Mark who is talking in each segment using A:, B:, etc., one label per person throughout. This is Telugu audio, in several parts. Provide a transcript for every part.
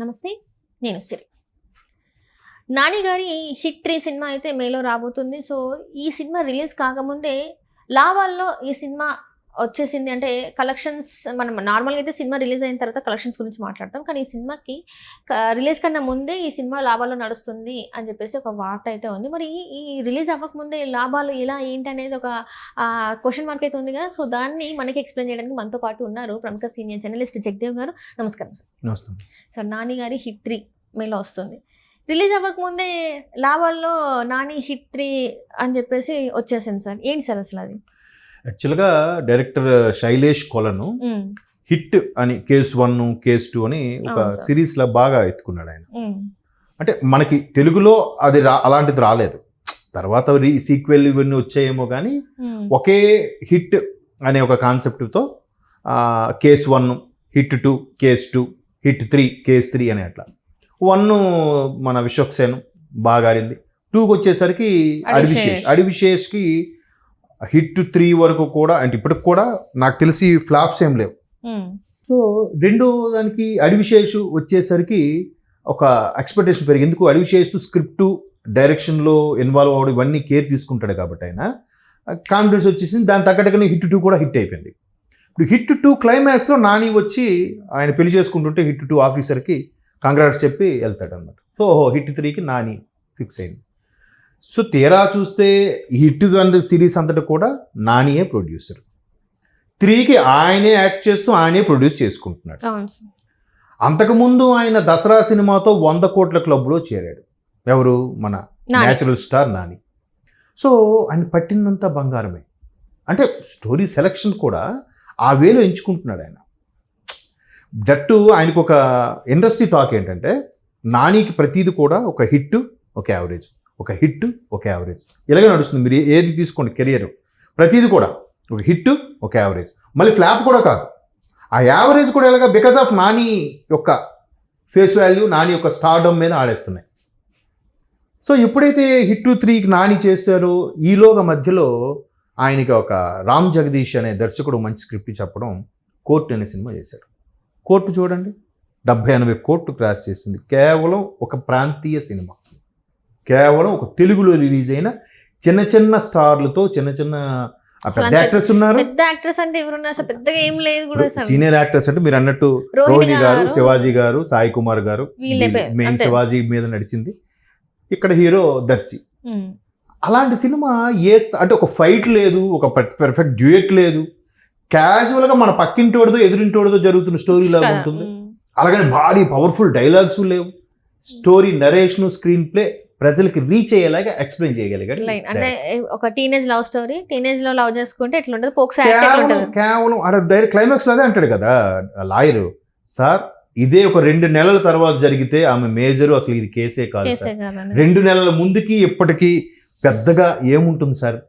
A: నమస్తే, నేను సిరి. నాని గారి హిట్ 3 సినిమా అయితే మేలో రాబోతుంది. సో ఈ సినిమా రిలీజ్ కాకముందే లాభాల్లో ఈ సినిమా వచ్చేసింది. అంటే కలెక్షన్స్ మనం నార్మల్గా అయితే సినిమా రిలీజ్ అయిన తర్వాత కలెక్షన్స్ గురించి మాట్లాడతాం, కానీ ఈ సినిమాకి రిలీజ్ కన్నా ముందే ఈ సినిమా లాభాల్లో నడుస్తుంది అని చెప్పేసి ఒక వార్త అయితే ఉంది. మరి ఈ రిలీజ్ అవ్వకముందే లాభాలు ఎలా ఏంటి అనేది ఒక క్వశ్చన్ మార్క్ అయితే ఉంది కదా. సో దాన్ని మనకి ఎక్స్ప్లెయిన్ చేయడానికి మనతో పాటు ఉన్నారు ప్రముఖ సీనియర్ జర్నలిస్ట్ జగదేవ్ గారు. నమస్కారం సార్.
B: నమస్తే
A: సార్, నాని గారి హిట్ 3 మేలో వస్తుంది. రిలీజ్ అవ్వకముందే లాభాల్లో నాని హిట్ 3 అని చెప్పేసి వచ్చేసింది సార్. ఏంటి సార్ అసలు అది?
B: యాక్చువల్గా డైరెక్టర్ శైలేష్ కొలను హిట్ అని కేస్ 1 కేస్ 2 అని ఒక సిరీస్ లా బాగా ఎత్తుకున్నాడు ఆయన. అంటే మనకి తెలుగులో అది అలాంటిది రాలేదు. తర్వాత సీక్వెల్ ఇవన్నీ వచ్చాయేమో కానీ ఒకే హిట్ అనే ఒక కాన్సెప్ట్తో case 1 hit 2 case 2 hit 3 case 3 అని అట్లా 1 మన విశ్వక్సేన్ బాగా ఆడింది. 2కి వచ్చేసరికి అడివిశేష్కి హిట్ 3 వరకు కూడా, అంటే ఇప్పటికి కూడా నాకు తెలిసి ఫ్లాప్స్ ఏం లేవు. సో రెండో దానికి అడివిశేష్ వచ్చేసరికి ఒక ఎక్స్పెక్టేషన్ పెరిగి, ఎందుకు అడివిశేష్ స్క్రిప్ట్ డైరెక్షన్లో ఇన్వాల్వ్ అవ్వడం ఇవన్నీ కేర్ తీసుకుంటాడు కాబట్టి ఆయన కాన్ఫిడెన్స్ వచ్చేసింది. దాని తగ్గట్టుగానే హిట్ 2 కూడా హిట్ అయిపోయింది. ఇప్పుడు హిట్ 2 క్లైమాక్స్లో నాని వచ్చి ఆయన పెళ్లి చేసుకుంటుంటే హిట్ 2 ఆఫీసర్కి కంగ్రాట్స్ చెప్పి వెళ్తాడు అనమాట. సో హిట్ 3కి నాని ఫిక్స్ అయింది. సో తీరా చూస్తే హిట్ 1 సిరీస్ అంతటా కూడా నానియే ప్రొడ్యూసర్, 3కి ఆయనే యాక్ట్ చేస్తూ ఆయనే ప్రొడ్యూస్ చేసుకుంటున్నాడు. అంతకుముందు ఆయన దసరా సినిమాతో 100 కోట్ల క్లబ్లో చేరాడు. ఎవరు? మన న్యాచురల్ స్టార్ నాని. సో ఆయన పట్టిందంతా బంగారమే. అంటే స్టోరీ సెలెక్షన్ కూడా ఆ వేలో ఎంచుకుంటున్నాడు ఆయన. దట్టు ఆయనకు ఒక ఇండస్ట్రీ టాక్ ఏంటంటే, నానికి ప్రతిదీ కూడా ఒక హిట్ ఒక యావరేజ్, ఒక హిట్ ఒక యావరేజ్, ఇలాగే నడుస్తుంది. మీరు ఏది తీసుకోండి కెరియర్, ప్రతిదీ కూడా ఒక హిట్ ఒక యావరేజ్, మళ్ళీ ఫ్లాప్ కూడా కాదు. ఆ యావరేజ్ కూడా ఎలాగా బికాస్ ఆఫ్ నాని యొక్క ఫేస్ వాల్యూ, నాని యొక్క స్టార్డమ్ మీద ఆడేస్తున్నాయి. సో ఎప్పుడైతే హిట్ 3కి నాని చేశారో, ఈలోగా మధ్యలో ఆయనకి ఒక రామ్ జగదీష్ అనే దర్శకుడు మంచి స్క్రిప్ట్ చెప్పడం, కోర్టు అనే సినిమా చేశారు. కోర్టు చూడండి 70-80 కోట్లు క్రాస్ చేసింది. కేవలం ఒక ప్రాంతీయ సినిమా, కేవలం ఒక తెలుగులో రిలీజ్ అయిన చిన్న చిన్న స్టార్లతో, చిన్న చిన్న పెద్ద యాక్టర్స్ ఉన్నారు.
A: పెద్ద యాక్టర్స్ అంటే ఎవరున్నారు సార్? పెద్దగా ఏం లేదు కూడా.
B: సీనియర్ యాక్టర్స్ అంటే మీరు అన్నట్టు రోహిణి గారు, శివాజీ గారు, సాయి కుమార్ గారు, మెయిన్ శివాజీ మీద నడిచింది. ఇక్కడ హీరో దర్శి. అలాంటి సినిమా అంటే ఒక ఫైట్ లేదు, ఒక పర్ఫెక్ట్ డ్యూయట్ లేదు, క్యాజువల్గా మన పక్కింటోడితో ఎదురింటోడితో జరుగుతున్న స్టోరీ లాగా ఉంటుంది. అలాగని భారీ పవర్ఫుల్ డైలాగ్స్ లేవు. స్టోరీ నరేషన్, స్క్రీన్ ప్లే ప్రజలకి రీచ్ అయ్యేలాగా ఎక్స్ప్లెయిన్ చేయగలిగాడు.
A: అంటే ఒక టీనేజ్ లవ్ స్టోరీ, టీనేజ్ లో లవ్ చేసుకుంటే ఎట్లా ఉంటుంది,
B: కేవలం డైరెక్ట్ క్లైమాక్స్ లాగే అంటాడు కదా లాయర్, సార్ ఇదే ఒక 2 నెలల తర్వాత జరిగితే ఆమె మేజరు, అసలు ఇది కేసే కాదు సార్. 2 నెలల ముందుకి ఇప్పటికీ పెద్దగా ఏముంటుంది సార్,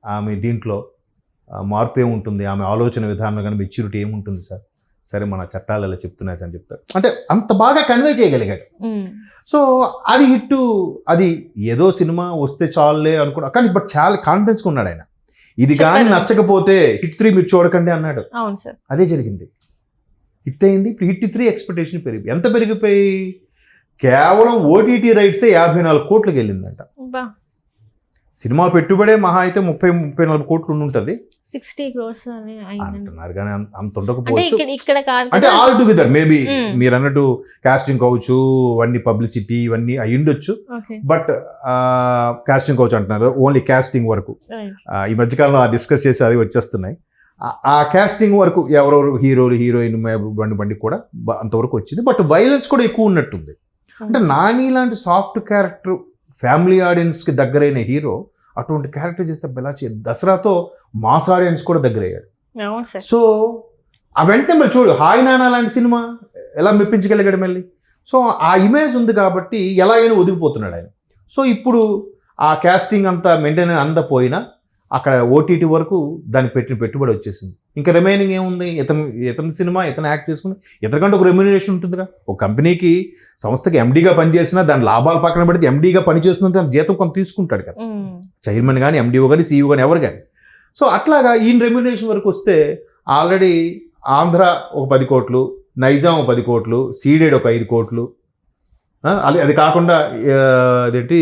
B: ఆమె దీంట్లో మార్పు ఏముంటుంది, ఆమె ఆలోచన విధానం కానీ మెచ్యూరిటీ ఏముంటుంది సార్, సరే మన చట్టాలు అలా చెప్తున్నాయి సార్ అని చెప్తారు. అంటే అంత బాగా కన్వే చేయగలిగాడు. సో అది హిట్, అది ఏదో సినిమా వస్తే చాలులే అనుకున్నా, కానీ బట్ చాలా కాన్ఫిడెన్స్గా ఉన్నాడు ఆయన. ఇది కానీ నచ్చకపోతే హిట్ 3 మీరు చూడకండి అన్నాడు.
A: అవును సార్,
B: అదే జరిగింది. హిట్ అయింది. ఇప్పుడు హిట్ 3 ఎక్స్పెక్టేషన్ ఎంత పెరిగిపోయి కేవలం ఓటీటీ రైట్సే 54 కోట్లకి వెళ్ళిందంట. సినిమా పెట్టుబడే మహా అయితే 30-34 కోట్లు ఉంటుంది.
A: 60 crores
B: అంటున్నారు, కానీ అంత ఉండకపోవచ్చు.
A: అంటే
B: ఆల్ టుగెదర్ మేబీ మీరు అన్నట్టు కాస్టింగ్ కావచ్చు, ఇవన్నీ పబ్లిసిటీ ఇవన్నీ అయి ఉండొచ్చు. బట్ కాస్టింగ్ కావచ్చు అంటున్నారు, ఓన్లీ కాస్టింగ్ వరకు. ఈ మధ్యకాలంలో డిస్కస్ చేసి అది వచ్చేస్తున్నాయి. ఆ కాస్టింగ్ వరకు ఎవరెవరు హీరోలు, హీరోయిన్ బండి కూడా అంతవరకు వచ్చింది. బట్ వైలెన్స్ కూడా ఎక్కువ ఉన్నట్టుంది. అంటే నాని లాంటి సాఫ్ట్ క్యారెక్టర్, ఫ్యామిలీ ఆడియన్స్కి దగ్గరైన హీరో అటువంటి క్యారెక్టర్ చేస్తే బెలాచి దసరాతో మాస్ ఆడియన్స్ కూడా దగ్గర అయ్యాడు. సో ఆ వెంటనే మళ్ళీ చూడు హాయ్ నానా లాంటి సినిమా ఎలా మెప్పించగలిగాడు మళ్ళీ. సో ఆ ఇమేజ్ ఉంది కాబట్టి ఎలాగైనా ఒదిగిపోతున్నాడు ఆయన. సో ఇప్పుడు ఆ కాస్టింగ్ అంతా మెయింటైన్ అందపోయినా అక్కడ ఓటీటీ వరకు దాన్ని పెట్టిన పెట్టుబడి వచ్చేసింది. ఇంకా రిమైనింగ్ ఏముంది, ఇతని సినిమా ఇతను యాక్ట్ చేసుకుని ఇతనికంటే ఒక రెమ్యునరేషన్ ఉంటుందిగా. ఒక కంపెనీకి, సంస్థకి ఎండీగా పనిచేసినా దాని లాభాలు పక్కన పెడితే ఎండీగా పనిచేస్తున్న తన జీతం కొంత తీసుకుంటాడు కదా, చైర్మన్ కానీ, ఎండీఓ కానీ, సీఈఓ కానీ, ఎవరు కానీ. సో అట్లాగా ఈయన రెమ్యునరేషన్ వరకు వస్తే ఆల్రెడీ ఆంధ్ర ఒక 10 కోట్లు, నైజాం 10 కోట్లు, సీడెడ్ ఒక 5 కోట్లు, అది కాకుండా అదేంటి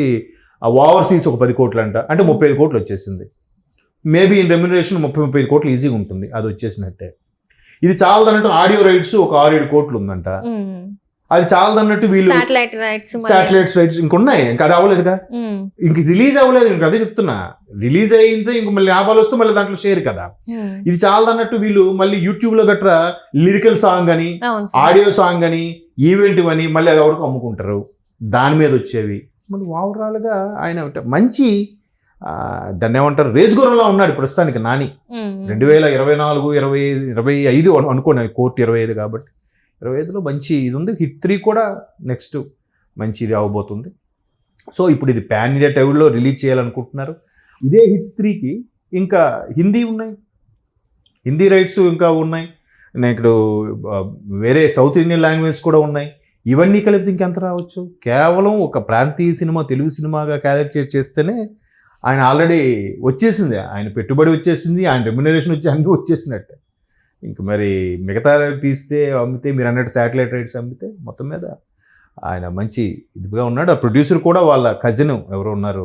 B: ఓవర్సీస్ ఒక 10 కోట్లు అంట, అంటే 35 కోట్లు వచ్చేసింది. మేబీ ఇన్ రెమ్యునరేషన్ 30-35 కోట్లు ఈజీగా ఉంటుంది, అది వచ్చేసినట్టే. ఇది చాలదన్నట్టు ఆడియో రైట్స్ ఒక 6-7 కోట్లు ఉందంట, అది చాలదన్నట్టు వీళ్ళు
A: శాటిలైట్ రైట్స్
B: ఇంకున్నాయి, ఇంకా అది అవ్వలేదుగా, ఇంక రిలీజ్ అవ్వలేదు, ఇంక అదే చెప్తున్నా, రిలీజ్ అయితే ఇంక మళ్ళీ లాభాలు వస్తే మళ్ళీ దాంట్లో షేర్ కదా. ఇది చాలదన్నట్టు వీళ్ళు మళ్ళీ యూట్యూబ్ లో గట్రా లిరికల్ సాంగ్ అని, ఆడియో సాంగ్ అని, ఈవెంట్ అని మళ్ళీ అది ఎవరికి అమ్ముకుంటారు, దాని మీద వచ్చేవి. మళ్ళీ ఓవరాల్ గా ఆయన మంచి దాన్ని ఏమంటారు రేస్ గుర్రంలో ఉన్నాడు ప్రస్తుతానికి నాని. 2024-25 అనుకోండి, కోర్టు 25 కాబట్టి 25లో మంచి ఇది ఉంది. హిట్ 3 కూడా నెక్స్ట్ మంచి ఇది అవ్వబోతుంది. సో ఇప్పుడు ఇది పాన్ ఇండియా టైంలో రిలీజ్ చేయాలనుకుంటున్నారు. ఇదే హిట్ 3కి ఇంకా హిందీ ఉన్నాయి, హిందీ రైట్స్ ఇంకా ఉన్నాయి, ఇప్పుడు వేరే సౌత్ ఇండియన్ లాంగ్వేజ్ కూడా ఉన్నాయి. ఇవన్నీ కలిపి ఇంకెంత రావచ్చు? కేవలం ఒక ప్రాంతీయ సినిమా తెలుగు సినిమాగా క్యారెక్టర్ చేస్తేనే ఆయన ఆల్రెడీ వచ్చేసింది, ఆయన పెట్టుబడి వచ్చేసింది, ఆయన రెమ్యునరేషన్ వచ్చి అన్నీ వచ్చేసినట్టే. ఇంక మరి మిగతా తీస్తే అమ్మితే మీరు అన్నట్టు శాటిలైట్ రైట్స్ అమ్మితే మొత్తం మీద ఆయన మంచి ఇదిగా ఉన్నాడు. ఆ ప్రొడ్యూసర్ కూడా వాళ్ళ కజిన్ ఎవరు ఉన్నారు,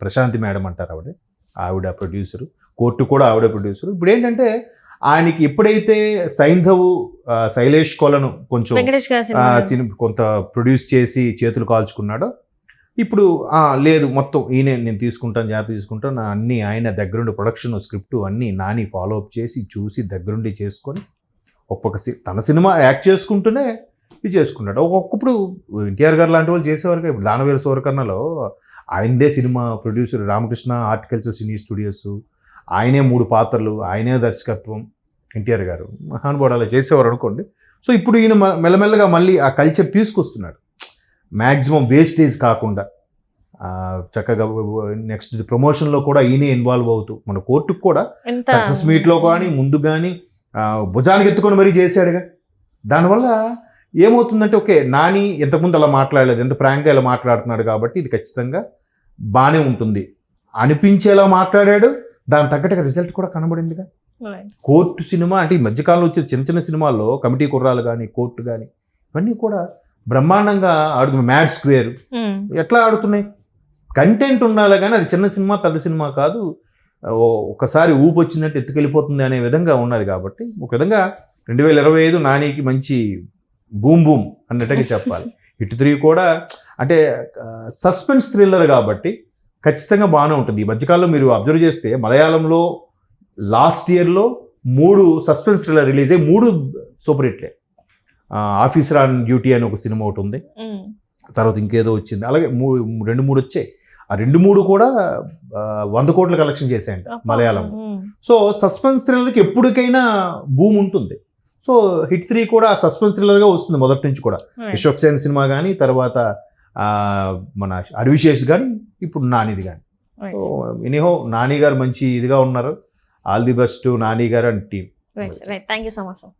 B: ప్రశాంతి మేడం అంటారు, ఆవిడ ప్రొడ్యూసరు, కోర్టు కూడా ఆవిడ ప్రొడ్యూసరు. ఇప్పుడు ఏంటంటే ఆయనకి ఎప్పుడైతే సైంధవ్ శైలేష్ కోలను కొంచెం కొంత ప్రొడ్యూస్ చేసి చేతులు కాల్చుకున్నాడో, ఇప్పుడు లేదు మొత్తం ఈయనే నేను తీసుకుంటాను, జాగ్రత్త తీసుకుంటాను, అన్నీ ఆయన దగ్గరుండి ప్రొడక్షన్ స్క్రిప్ట్ అన్నీ నాని ఫాలో అప్ చేసి చూసి దగ్గరుండి చేసుకొని ఒక్కొక్క తన సినిమా యాక్ట్ చేసుకుంటూనే ఇది చేసుకున్నాడు. ఒక్కొక్కప్పుడు ఎన్టీఆర్ గారు లాంటి వాళ్ళు చేసేవారు. ఇప్పుడు దానవేలు సూరకర్ణలో ఆయనదే సినిమా ప్రొడ్యూసర్, రామకృష్ణ ఆర్టికల్చర్ సినీ స్టూడియోస్, ఆయనే 3 పాత్రలు, ఆయనే దర్శకత్వం, ఎన్టీఆర్ గారు మహానుభావుడు అలా చేసేవారు అనుకోండి. సో ఇప్పుడు ఈయన మెల్లమెల్లగా మళ్ళీ ఆ కల్చర్ తీసుకొస్తున్నాడు, మ్యాక్సిమం వేస్టేజ్ కాకుండా చక్కగా. నెక్స్ట్ ప్రమోషన్లో కూడా ఈయనే ఇన్వాల్వ్ అవుతూ మన కోర్టుకు కూడా సక్సెస్ మీట్లో కానీ ముందు కానీ భుజానికి ఎత్తుకొని మరీ చేశాడుగా. దానివల్ల ఏమవుతుందంటే ఓకే నాని ఎంతకుముందు అలా మాట్లాడలేదు, ఎంత ప్రాంక్గా ఇలా మాట్లాడుతున్నాడు కాబట్టి ఇది ఖచ్చితంగా బాగానే ఉంటుంది అనిపించేలా మాట్లాడాడు. దాని తగ్గట్టుగా రిజల్ట్ కూడా కనబడిందిగా. కోర్టు సినిమా అంటే ఈ మధ్యకాలంలో వచ్చే చిన్న చిన్న సినిమాల్లో కమిటీ కుర్రాలు కానీ కోర్టు కానీ ఇవన్నీ కూడా బ్రహ్మాండంగా ఆడుతున్నాయి. మ్యాడ్ స్క్వేర్ ఎట్లా ఆడుతున్నాయి, కంటెంట్ ఉండాలి కానీ అది చిన్న సినిమా పెద్ద సినిమా కాదు, ఒకసారి ఊపు వచ్చినట్టు ఎత్తుకెళ్ళిపోతుంది అనే విధంగా ఉన్నది. కాబట్టి ఒక విధంగా 2025 నానికి మంచి బూమ్ బూమ్ అన్నట్టుగా చెప్పాలి. హిట్ 3 కూడా అంటే సస్పెన్స్ థ్రిల్లర్ కాబట్టి ఖచ్చితంగా బాగానే ఉంటుంది. ఈ మధ్యకాలంలో మీరు అబ్జర్వ్ చేస్తే మలయాళంలో లాస్ట్ ఇయర్లో 3 సస్పెన్స్ థ్రిల్లర్ రిలీజ్ అయ్యి 3 సూపర్ హిట్లే. ఆఫీసర్ ఆన్ డ్యూటీ అని ఒక సినిమా ఒకటి ఉంది, తర్వాత ఇంకేదో వచ్చింది, అలాగే 2-3 వచ్చాయి. ఆ 2-3 కూడా 100 కోట్ల కలెక్షన్ చేశాయంట మలయాళం. సో సస్పెన్స్ థ్రిల్లర్కి ఎప్పటికైనా భూమి ఉంటుంది. సో హిట్ 3 కూడా సస్పెన్స్ థ్రిల్లర్గా వస్తుంది మొదటి నుంచి కూడా. విశ్వక్సేన్ సినిమా కానీ, తర్వాత మన అడివిశేష్ కానీ, ఇప్పుడు నానిది కానీ. ఎనీహో నాని గారు మంచి ఇదిగా ఉన్నారు. ఆల్ ది బెస్ట్ నాని గారు and team.
A: Thank you so much sir.